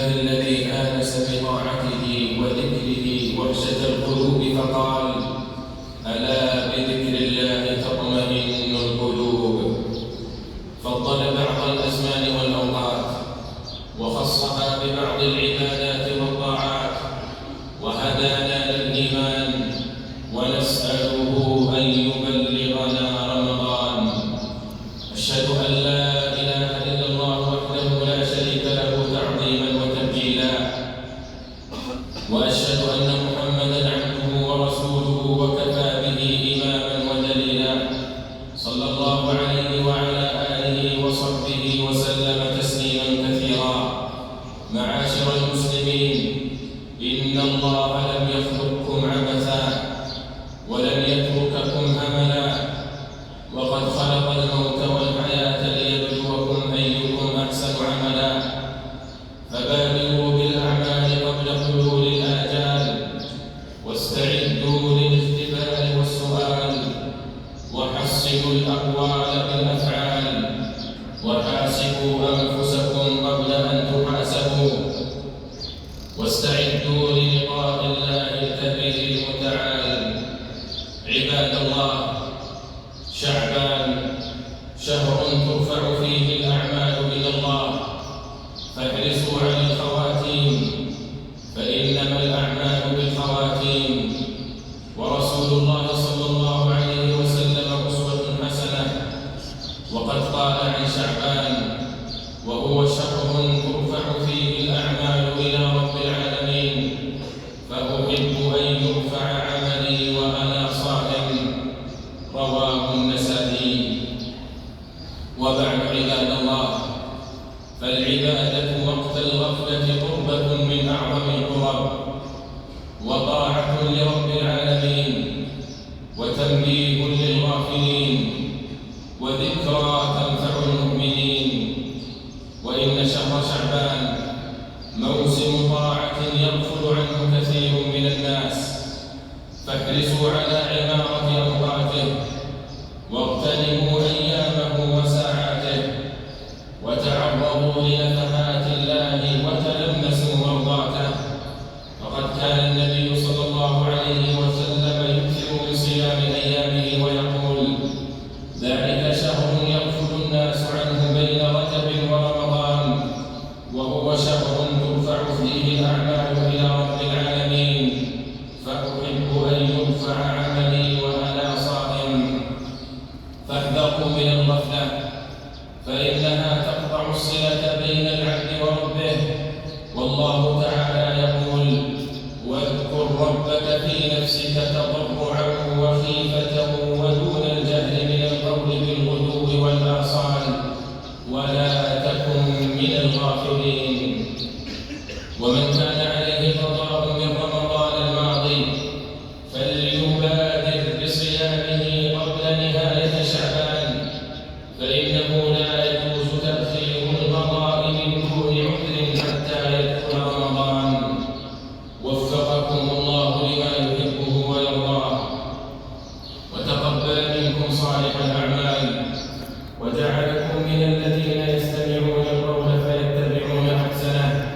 الله الذي آنس بطاعته وذكره وحشة القلوب فقال: ألا بذكر الله تطمئن القلوب. فضل بعض الأزمان والأوقات وخصها ببعض العبادات والطاعات، وهدانا للإيمان، ونسأله أن يبلغنا رمضان. أشهد أن لا إله إلا الله وحده لا شريك له تعظيما وتبجيلا، وأشهد أن محمدا عبده ورسوله وكفى به إماما ودليلا، صلى الله عليه وعلى آله وصحبه وسلم تسليما كثيرا. معاشر المسلمين، إن الله لم يخلقكم عبثا ولم يترككم هملا، وقد خلق الموت والحياة ليبلوكم أيكم أحسن عملا. فبادروا بالأعمال قبل حلول الآجال، واستعدوا للاختبار والسؤال، وحصنوا الأقوال بالأفعال، وحاسبوا أنفسكم قبل أن تحاسبوا، واستعدوا للقاء الله الكبير المتعال. عباد الله، شعبان شهر ترفع فيه الأعمال إلى الله، فاحرصوا على الخواتيم، فإنما الأعمال بالخواتيم. ورسول الله صلى الله عليه وسلم أسوة حسنة، وقد قال عن شعبان: وهو شهر ترفع فيه الأعمال إلى رب العالمين، فأحب أن يرفع عملي وأنا صائم. رواه النسائي. وبعد، عباد الله، فالعبادة وقت الغفلة قربة من أعظم القرب، وطاعة لرب العالمين، وتنبيه للغافلين، وذكرى تنفع المؤمنين. وإن شهر شعبان موسم طاعة يغفل عنه كثير من الناس، فاحرصوا على عمارة أوقاته، واغتنموا أيامه وساعاته، وتعرضوا لنفحات الله، وتلمسوا مرضاته. فقد كان النبي صلى الله عليه وسلم يكثر من صيام أيامه ويقول: ذلك شهر يغفل الناس عنه بين رجب ورمضان، وهو شهر ترفع فيه الأعمال إلى رب العالمين، فأحب أن يرفع عملي وأنا صائم. فاحذروا من الغفلة، فإنها تقطع الصلة بين العبد وربه. والله تعالى يقول: واذكر ربك في نفسك تضرعا وخيفة ودون الجهل من القول بالغدو والآصال، ولا تكن من الغافلين. ومن كان عليه قضاء من رمضان الماضي فليبادر بصيامه قبل نهاية شعبان، فإنه لا يجوز تأخير القضاء من دون عذر حتى يدخل رمضان. وفقكم الله لما يحبه ويرضاه، وتقبل منكم صالح الأعمال، وجعلكم من الذين يستمعون القول فيتبعون أحسنه.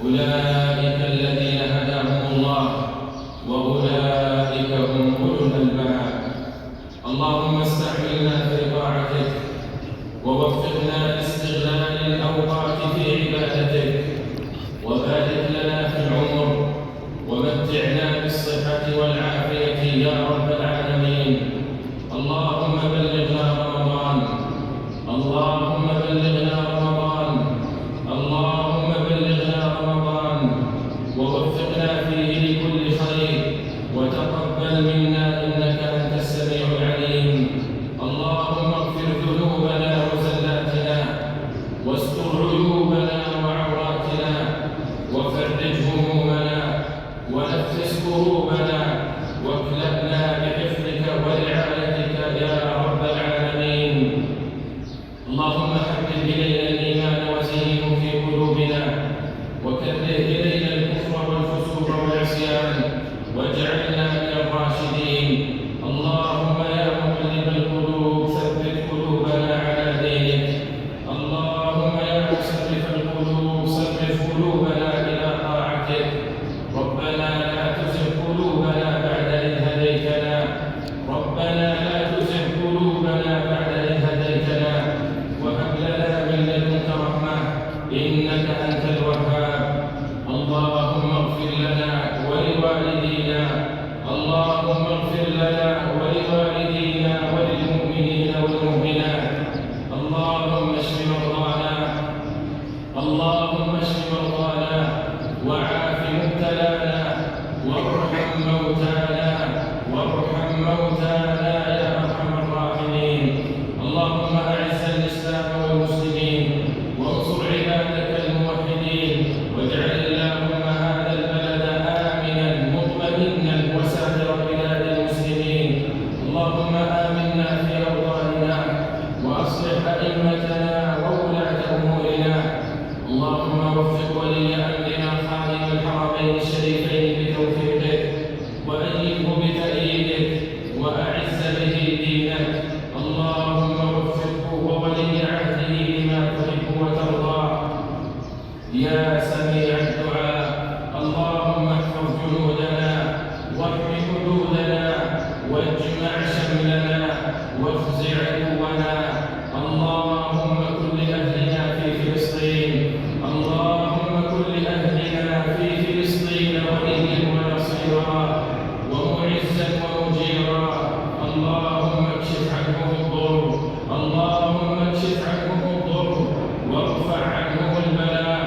أولئك الذين هداهم الله، وأولئك هم أولو الألباب. اللهم استعملنا في طاعتك، ووفقنا لاستغلال الأوقات في عبادتك، وبارك لنا في العمر، ومتعنا بالصحة والعافية يا رب العالمين. اللهم بلغنا رمضان، اللهم بلغنا رمضان، اللهم بلغنا رمضان، ووفقنا فيه لكل خير، وتقبل منا إنك أنت السميع العليم. اللهم اغفر ذنوبنا وزلاتنا، واستر عيوبنا وعوراتنا، وفرج همومنا، ونفس كروبنا، واكلأنا بحفظك ورعايتك يا رب العالمين. اللهم حبب إلينا الإيمان وزينه في قلوبنا، وكره إلينا الكفر والفسوق والعصيان، واجعلنا من الراشدين. اللهم يا مقلب القلوب ثبت قلوبنا على دينك. اللهم يا مصرف القلوب صرف قلوبنا رحمة إنك أنت الوهاب. اللهم اغفر لنا ولوالدينا، اللهم اغفر لنا ولوالدينا وللمؤمنين والمؤمنات. اللهم اشف مرضانا، اللهم اشف مرضانا وعاف مبتلانا وارحم موتانا، وارحم موتانا يا ارحم الراحمين. اللهم اعز الاسلام والمسلمين وانصر عبادك الموحدين، واجعل اللهم هذا البلد امنا مطمئنا وسائر بلاد المسلمين. اللهم امنا في اوطاننا واصلح ائمتنا وولاة امورنا. اللهم وفق ولي امرنا خادم الحرمين الشريفين بتوفيقك، وايده بتأييدك، واعز به دينك. اللهم وفقه وولي عهده لما تحب وترضى يا سميع الدعاء. اللهم احفظ جنودنا واحم حدودنا واجمع شملنا واخزع عدونا. اللهم كن لأهلنا في فلسطين، اللهم كن لأهلنا في فلسطين وليا ونصيرا ومعزا ومجيرا. اللهم اكشف عنهم الضر، اللهم اكشف عنهم الضر وارفع عنهم البلاء،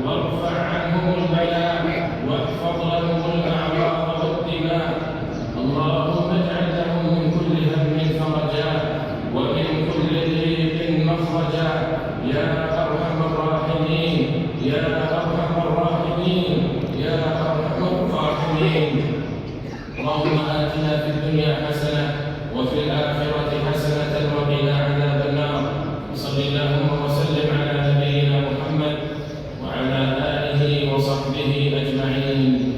وارفع عنهم البلاء، واحفظ لهم الأعراض والدماء. اللهم اجعل لهم من كل هم فرجا ومن كل ضيق مخرجا يا أرحم الراحمين، يا أرحم الراحمين، يا أرحم الراحمين. اللهم آتنا في الدنيا حسنة وفي الآخرة حسنة وقنا عذاب النار. صل اللهم وسلم على نبينا محمد وعلى آله وصحبه أجمعين.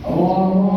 الله